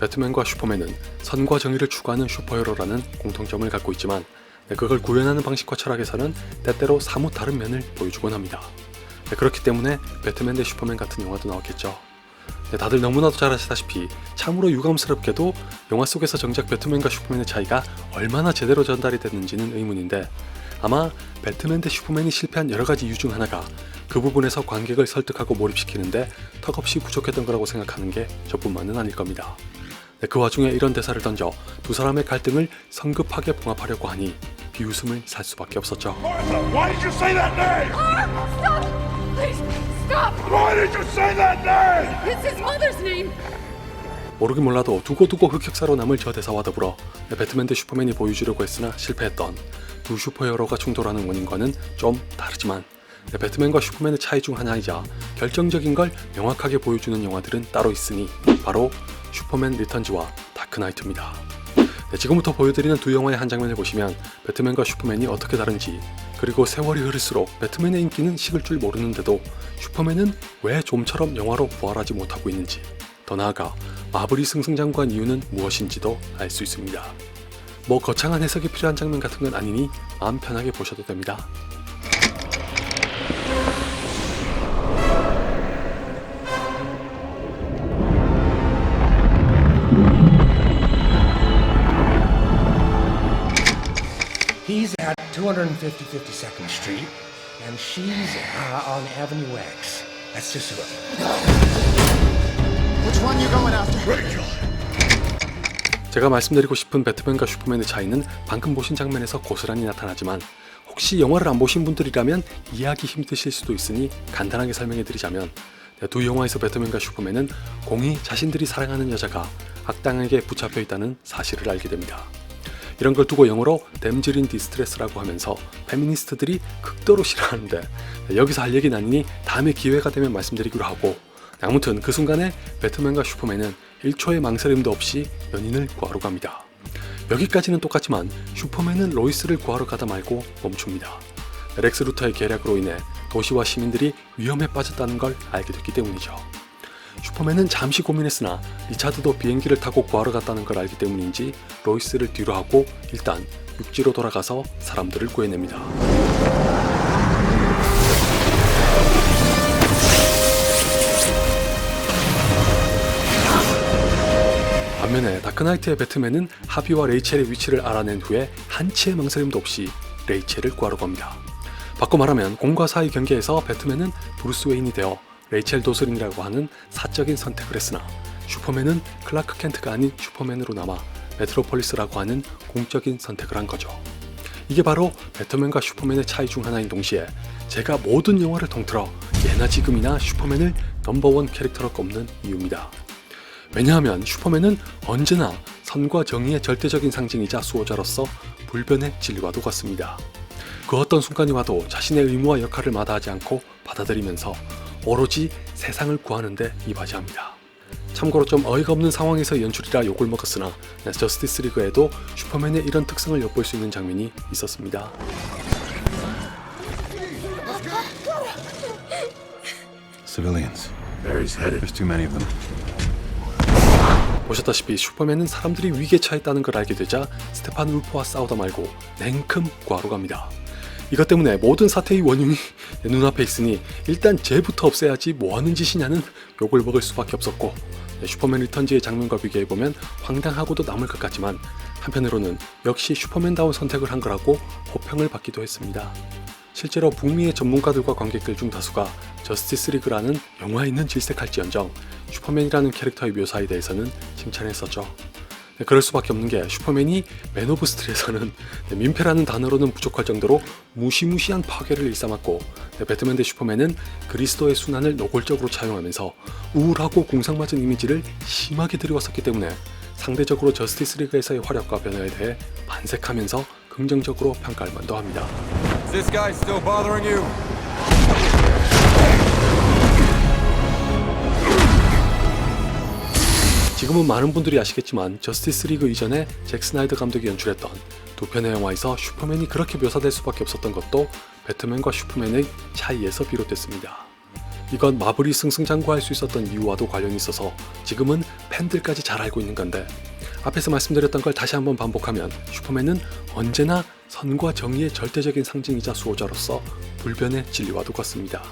배트맨과 슈퍼맨은 선과 정의를 추구하는 슈퍼히어로라는 공통점을 갖고 있지만 그걸 구현하는 방식과 철학에서는 때때로 사뭇 다른 면을 보여주곤 합니다. 그렇기 때문에 배트맨 대 슈퍼맨 같은 영화도 나왔겠죠. 다들 너무나도 잘 아시다시피 참으로 유감스럽게도 영화 속에서 정작 배트맨과 슈퍼맨의 차이가 얼마나 제대로 전달이 됐는지는 의문인데, 아마 배트맨 대 슈퍼맨이 실패한 여러가지 이유 중 하나가 그 부분에서 관객을 설득하고 몰입시키는데 턱없이 부족했던 거라고 생각하는 게 저뿐만은 아닐 겁니다. 그 와중에 이런 대사를 던져 두 사람의 갈등을 성급하게 봉합하려고 하니 비웃음을 살 수밖에 없었죠. Why did you say that name? Stop! Please, stop! Why did you say that name? It's his mother's name! 모르긴 몰라도 두고두고 흑역사로 남을 저 대사와 더불어 배트맨 대 슈퍼맨이 보여주려고 했으나 실패했던 두 슈퍼히어로가 충돌하는 원인과는 좀 다르지만 배트맨과 슈퍼맨의 차이 중 하나이자 결정적인 걸 명확하게 보여주는 영화들은 따로 있으니 바로 슈퍼맨 리턴즈와 다크나이트입니다. 지금부터 보여드리는 두 영화의 한 장면을 보시면 배트맨과 슈퍼맨이 어떻게 다른지, 그리고 세월이 흐를수록 배트맨의 인기는 식을 줄 모르는데도 슈퍼맨은 왜 좀처럼 영화로 부활하지 못하고 있는지, 더 나아가 마블이 승승장구한 이유는 무엇인지도 알 수 있습니다. 뭐 거창한 해석이 필요한 장면 같은 건 아니니 마음 편하게 보셔도 됩니다. He's at 250 52nd Street, and she's on Avenue X. That's just who. Which one you going after? 제가 말씀드리고 싶은 배트맨과 슈퍼맨의 차이는 방금 보신 장면에서 고스란히 나타나지만, 혹시 영화를 안 보신 분들이라면 이해하기 힘드실 수도 있으니 간단하게 설명해드리자면, 두 영화에서 배트맨과 슈퍼맨은 공히 자신들이 사랑하는 여자가 악당에게 붙잡혀 있다는 사실을 알게 됩니다. 이런 걸 두고 영어로 댐즐인 디스트레스라고 하면서 페미니스트들이 극도로 싫어하는데, 여기서 할 얘기는 아니니 다음에 기회가 되면 말씀드리기로 하고, 아무튼 그 순간에 배트맨과 슈퍼맨은 1초의 망설임도 없이 연인을 구하러 갑니다. 여기까지는 똑같지만 슈퍼맨은 로이스를 구하러 가다 말고 멈춥니다. 렉스 루터의 계략으로 인해 도시와 시민들이 위험에 빠졌다는 걸 알게 됐기 때문이죠. 슈퍼맨은 잠시 고민했으나 리차드도 비행기를 타고 구하러 갔다는 걸 알기 때문인지 로이스를 뒤로 하고 일단 육지로 돌아가서 사람들을 구해냅니다. 반면에 다크나이트의 배트맨은 하비와 레이첼의 위치를 알아낸 후에 한치의 망설임도 없이 레이첼을 구하러 갑니다. 바꿔 말하면 공과 사의 경계에서 배트맨은 브루스 웨인이 되어 레이첼 도슬링이라고 하는 사적인 선택을 했으나, 슈퍼맨은 클라크 켄트가 아닌 슈퍼맨으로 남아 메트로폴리스라고 하는 공적인 선택을 한 거죠. 이게 바로 배트맨과 슈퍼맨의 차이 중 하나인 동시에 제가 모든 영화를 통틀어 예나 지금이나 슈퍼맨을 넘버원 캐릭터로 꼽는 이유입니다. 왜냐하면 슈퍼맨은 언제나 선과 정의의 절대적인 상징이자 수호자로서 불변의 진리와도 같습니다. 그 어떤 순간이 와도 자신의 의무와 역할을 마다하지 않고 받아들이면서 오로지 세상을 구하는 데 이바지합니다. 참고로 좀 어이가 없는 상황에서 연출이라 욕을 먹었으나 저스티스 리그에도 슈퍼맨의 이런 특성을 엿볼 수 있는 장면이 있었습니다. Civilians. There's too many of them. 보셨다시피 슈퍼맨은 사람들이 위기에 처했다는 걸 알게 되자 스테판 울프와 싸우다 말고 냉큼 구하러 갑니다. 이것 때문에 모든 사태의 원흉이 내 눈앞에 있으니 일단 쟤부터 없애야지 뭐하는 짓이냐는 욕을 먹을 수밖에 없었고, 슈퍼맨 리턴즈의 장면과 비교해보면 황당하고도 남을 것 같지만 한편으로는 역시 슈퍼맨다운 선택을 한 거라고 호평을 받기도 했습니다. 실제로 북미의 전문가들과 관객들 중 다수가 저스티스 리그라는 영화에 있는 질색할지언정 슈퍼맨이라는 캐릭터의 묘사에 대해서는 칭찬했었죠. 그럴 수밖에 없는 게 슈퍼맨이 맨 오브 스틸에서는 민폐라는 단어로는 부족할 정도로 무시무시한 파괴를 일삼았고, 배트맨 대 슈퍼맨은 그리스도의 순환을 노골적으로 차용하면서 우울하고 공상맞은 이미지를 심하게 들이왔었기 때문에 상대적으로 저스티스 리그에서의 활약과 변화에 대해 반색하면서 긍정적으로 평가할 만도 합니다. Is this guy still bothering you? 지금은 많은 분들이 아시겠지만 저스티스 리그 이전에 잭 스나이더 감독이 연출했던 두 편의 영화에서 슈퍼맨이 그렇게 묘사될 수밖에 없었던 것도 배트맨과 슈퍼맨의 차이에서 비롯됐습니다. 이건 마블이 승승장구할 수 있었던 이유와도 관련이 있어서 지금은 팬들까지 잘 알고 있는 건데, 앞에서 말씀드렸던 걸 다시 한번 반복하면 슈퍼맨은 언제나 선과 정의의 절대적인 상징이자 수호자로서 불변의 진리와도 같습니다.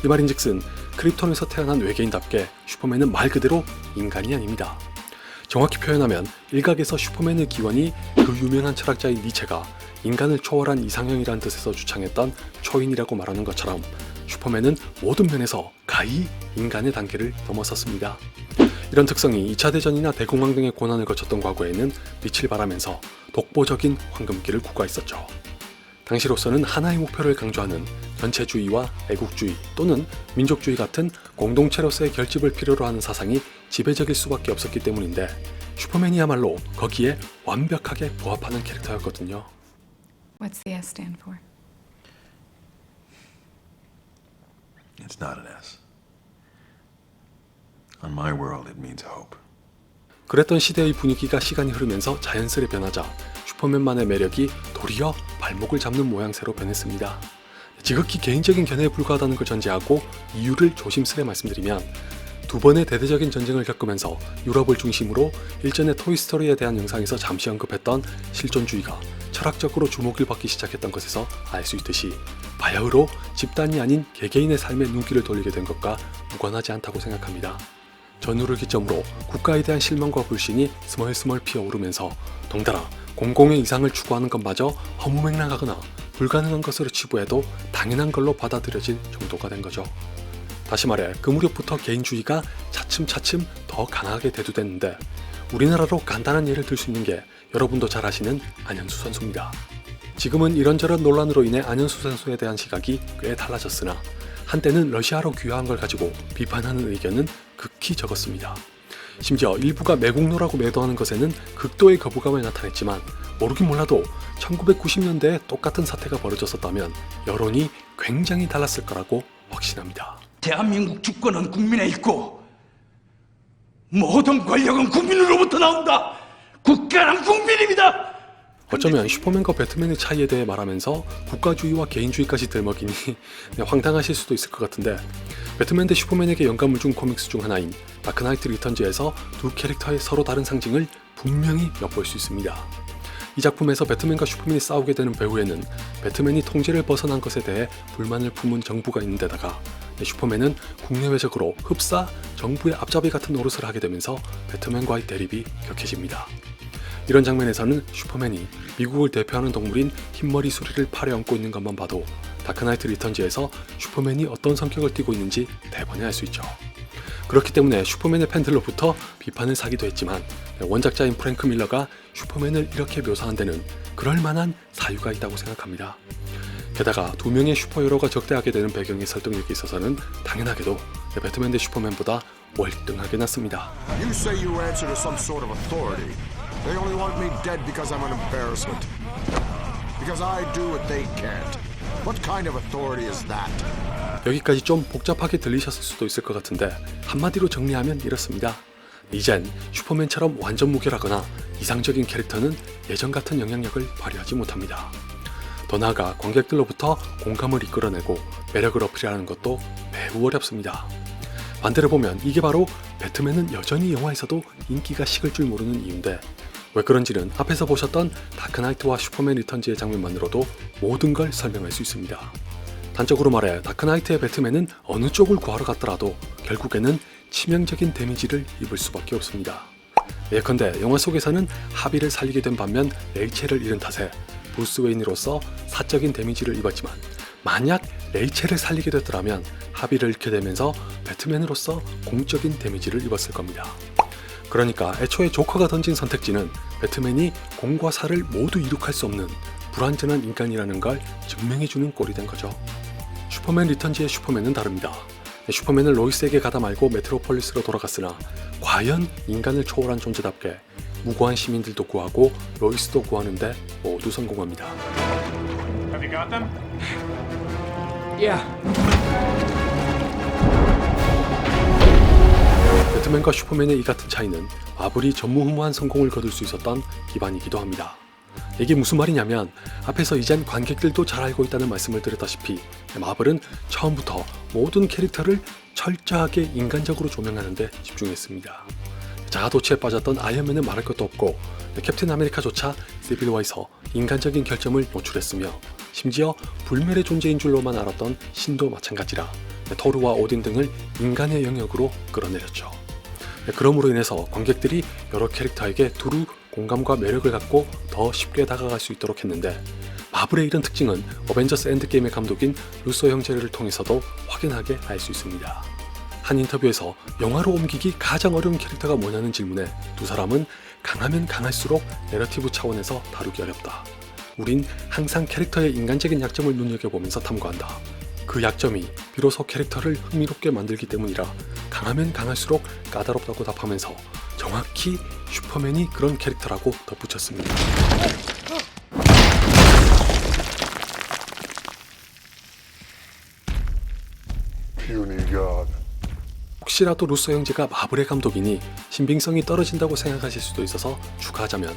이 말인즉슨 크립톤에서 태어난 외계인답게 슈퍼맨은 말 그대로 인간이 아닙니다. 정확히 표현하면 일각에서 슈퍼맨의 기원이 그 유명한 철학자인 니체가 인간을 초월한 이상형이란 뜻에서 주창했던 초인이라고 말하는 것처럼 슈퍼맨은 모든 면에서 가히 인간의 단계를 넘어섰습니다. 이런 특성이 2차 대전이나 대공황 등의 고난을 거쳤던 과거에는 빛을 발하면서 독보적인 황금기를 구가했었죠. 당시로서는 하나의 목표를 강조하는 전체주의와 애국주의 또는 민족주의 같은 공동체로서의 결집을 필요로 하는 사상이 지배적일 수밖에 없었기 때문인데, 슈퍼맨이야말로 거기에 완벽하게 부합하는 캐릭터였거든요. What's the S stand for? It's not an S. On my world, it means hope. 그랬던 시대의 분위기가 시간이 흐르면서 자연스레 변하자 슈퍼맨만의 매력이 도리어 발목을 잡는 모양새로 변했습니다. 지극히 개인적인 견해에 불과하다는 걸 전제하고 이유를 조심스레 말씀드리면, 두 번의 대대적인 전쟁을 겪으면서 유럽을 중심으로 일전의 토이스토리에 대한 영상에서 잠시 언급했던 실존주의가 철학적으로 주목을 받기 시작했던 것에서 알 수 있듯이 바야흐로 집단이 아닌 개개인의 삶에 눈길을 돌리게 된 것과 무관하지 않다고 생각합니다. 전후를 기점으로 국가에 대한 실망과 불신이 스멀스멀 피어오르면서 덩달아 공공의 이상을 추구하는 것마저 허무맹랑하거나 불가능한 것으로 치부해도 당연한 걸로 받아들여질 정도가 된 거죠. 다시 말해 그 무렵부터 개인주의가 차츰차츰 더 강하게 대두됐는데, 우리나라로 간단한 예를 들 수 있는 게 여러분도 잘 아시는 안현수 선수입니다. 지금은 이런저런 논란으로 인해 안현수 선수에 대한 시각이 꽤 달라졌으나 한때는 러시아로 귀화한 걸 가지고 비판하는 의견은 극히 적었습니다. 심지어 일부가 매국노라고 매도하는 것에는 극도의 거부감을 나타냈지만, 모르긴 몰라도 1990년대에 똑같은 사태가 벌어졌었다면 여론이 굉장히 달랐을 거라고 확신합니다. 대한민국 주권은 국민에 있고 모든 권력은 국민으로부터 나온다. 국가는 국민입니다. 어쩌면 슈퍼맨과 배트맨의 차이에 대해 말하면서 국가주의와 개인주의까지 들먹이니 황당하실 수도 있을 것 같은데, 배트맨 대 슈퍼맨에게 영감을 준 코믹스 중 하나인 다크나이트 리턴즈에서 두 캐릭터의 서로 다른 상징을 분명히 엿볼 수 있습니다. 이 작품에서 배트맨과 슈퍼맨이 싸우게 되는 배후에는 배트맨이 통제를 벗어난 것에 대해 불만을 품은 정부가 있는 데다가 슈퍼맨은 국내외적으로 흡사 정부의 앞잡이 같은 노릇을 하게 되면서 배트맨과의 대립이 격해집니다. 이런 장면에서는 슈퍼맨이 미국을 대표하는 동물인 흰머리 수리를 팔에 얹고 있는 것만 봐도 다크나이트 리턴즈에서 슈퍼맨이 어떤 성격을 띠고 있는지 대번에 알 수 있죠. 그렇기 때문에 슈퍼맨의 팬들로부터 비판을 사기도 했지만, 원작자인 프랭크 밀러가 슈퍼맨을 이렇게 묘사한 데는 그럴 만한 사유가 있다고 생각합니다. 게다가 두 명의 슈퍼히어로가 적대하게 되는 배경의 설득력이 있어서는 당연하게도 배트맨 대 슈퍼맨보다 월등하게 낫습니다. You say you answer to some sort of authority. They only want me dead because I'm an embarrassment. Because I do what they can't. What kind of authority is that? 여기까지 좀 복잡하게 들리셨을 수도 있을 것 같은데, 한마디로 정리하면 이렇습니다. 이젠 슈퍼맨처럼 완전 무결하거나 이상적인 캐릭터는 예전 같은 영향력을 발휘하지 못합니다. 더 나아가 관객들로부터 공감을 이끌어내고 매력을 어필하는 것도 매우 어렵습니다. 반대로 보면 이게 바로 배트맨은 여전히 영화에서도 인기가 식을 줄 모르는 이유인데, 왜 그런지는 앞에서 보셨던 다크나이트와 슈퍼맨 리턴즈의 장면만으로도 모든 걸 설명할 수 있습니다. 단적으로 말해 다크나이트의 배트맨은 어느 쪽을 구하러 갔더라도 결국에는 치명적인 데미지를 입을 수밖에 없습니다. 예컨대 영화 속에서는 하비를 살리게 된 반면 레이첼을 잃은 탓에 브루스 웨인으로서 사적인 데미지를 입었지만, 만약 레이첼을 살리게 됐더라면 하비를 잃게 되면서 배트맨으로서 공적인 데미지를 입었을 겁니다. 그러니까 애초에 조커가 던진 선택지는 배트맨이 공과 사를 모두 이룩할 수 없는 불완전한 인간이라는 걸 증명해주는 꼴이 된 거죠. 슈퍼맨 리턴즈의 슈퍼맨은 다릅니다. 슈퍼맨은 로이스에게 가다 말고 메트로폴리스로 돌아갔으나 과연 인간을 초월한 존재답게 무고한 시민들도 구하고 로이스도 구하는데 모두 성공합니다. Have you got them? Yeah. 배트맨과 슈퍼맨의 이 같은 차이는 마블이 전무후무한 성공을 거둘 수 있었던 기반이기도 합니다. 이게 무슨 말이냐면 앞에서 이젠 관객들도 잘 알고 있다는 말씀을 드렸다시피 마블은 처음부터 모든 캐릭터를 철저하게 인간적으로 조명하는 데 집중했습니다. 자아도취에 빠졌던 아이언맨은 말할 것도 없고 캡틴 아메리카조차 시빌워에서 인간적인 결점을 노출했으며 심지어 불멸의 존재인 줄로만 알았던 신도 마찬가지라 토르와 오딘 등을 인간의 영역으로 끌어내렸죠. 그러므로 인해서 관객들이 여러 캐릭터에게 두루 공감과 매력을 갖고 더 쉽게 다가갈 수 있도록 했는데 마블의 이런 특징은 어벤져스 엔드게임의 감독인 루소 형제를 통해서도 확연하게 알 수 있습니다. 한 인터뷰에서 영화로 옮기기 가장 어려운 캐릭터가 뭐냐는 질문에 두 사람은 강하면 강할수록 내러티브 차원에서 다루기 어렵다. 우린 항상 캐릭터의 인간적인 약점을 눈여겨보면서 탐구한다. 그 약점이 비로소 캐릭터를 흥미롭게 만들기 때문이라 강하면 강할수록 까다롭다고 답하면서 정확히 슈퍼맨이 그런 캐릭터라고 덧붙였습니다. Puny God. 혹시라도 루소 형제가 마블의 감독이니 신빙성이 떨어진다고 생각하실 수도 있어서 추가하자면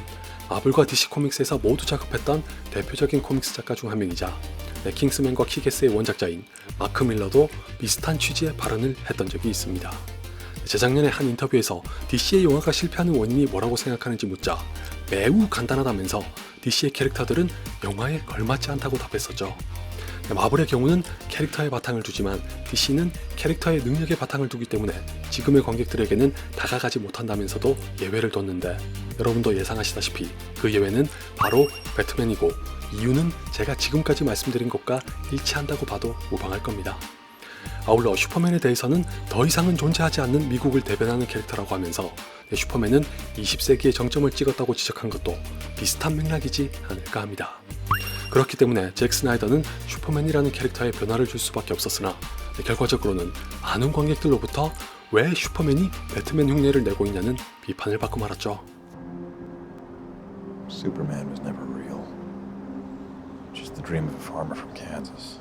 마블과 DC 코믹스에서 모두 작업했던 대표적인 코믹스 작가 중 한 명이자 킹스맨과 키게스의 원작자인 마크 밀러도 비슷한 취지의 발언을 했던 적이 있습니다. 재작년에 한 인터뷰에서 DC의 영화가 실패하는 원인이 뭐라고 생각하는지 묻자 매우 간단하다면서 DC의 캐릭터들은 영화에 걸맞지 않다고 답했었죠. 마블의 경우는 캐릭터의 바탕을 두지만 DC는 캐릭터의 능력의 바탕을 두기 때문에 지금의 관객들에게는 다가가지 못한다면서도 예외를 뒀는데 여러분도 예상하시다시피 그 예외는 바로 배트맨이고 이유는 제가 지금까지 말씀드린 것과 일치한다고 봐도 무방할 겁니다. 아울러 슈퍼맨에 대해서는 더 이상은 존재하지 않는 미국을 대변하는 캐릭터라고 하면서 슈퍼맨은 20세기의 정점을 찍었다고 지적한 것도 비슷한 맥락이지 않을까 합니다. 그렇기 때문에 잭 스나이더는 슈퍼맨이라는 캐릭터에 변화를 줄 수밖에 없었으나 결과적으로는 많은 관객들로부터 왜 슈퍼맨이 배트맨 흉내를 내고 있냐는 비판을 받고 말았죠. Superman was never real. Just the dream of a farmer from Kansas.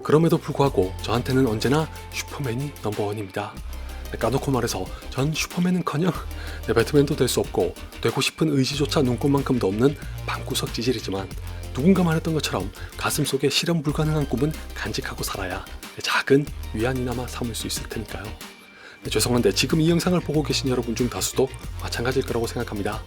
그럼에도 불구하고 저한테는 언제나 슈퍼맨이 넘버원입니다. 까놓고 말해서 전 슈퍼맨은커녕 배트맨도 될 수 없고 되고 싶은 의지조차 눈꽃만큼도 없는 방구석 찌질이지만 누군가 말했던 것처럼 가슴속에 실현 불가능한 꿈은 간직하고 살아야 작은 위안이나마 삼을 수 있을 테니까요. 죄송한데 지금 이 영상을 보고 계신 여러분 중 다수도 마찬가지일 거라고 생각합니다.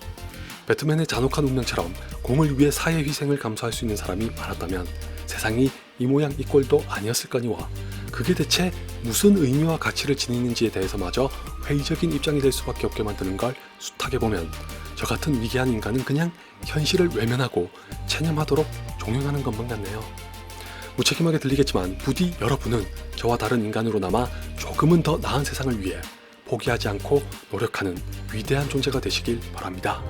배트맨의 잔혹한 운명처럼 공을 위해 사회 희생을 감수할 수 있는 사람이 많았다면 세상이 이 모양 이 꼴도 아니었을 거니와 그게 대체 무슨 의미와 가치를 지니는지에 대해서마저 회의적인 입장이 될 수밖에 없게 만드는 걸 숱하게 보면 저 같은 위대한 인간은 그냥 현실을 외면하고 체념하도록 종용하는 것만 같네요. 무책임하게 들리겠지만 부디 여러분은 저와 다른 인간으로나마 조금은 더 나은 세상을 위해 포기하지 않고 노력하는 위대한 존재가 되시길 바랍니다.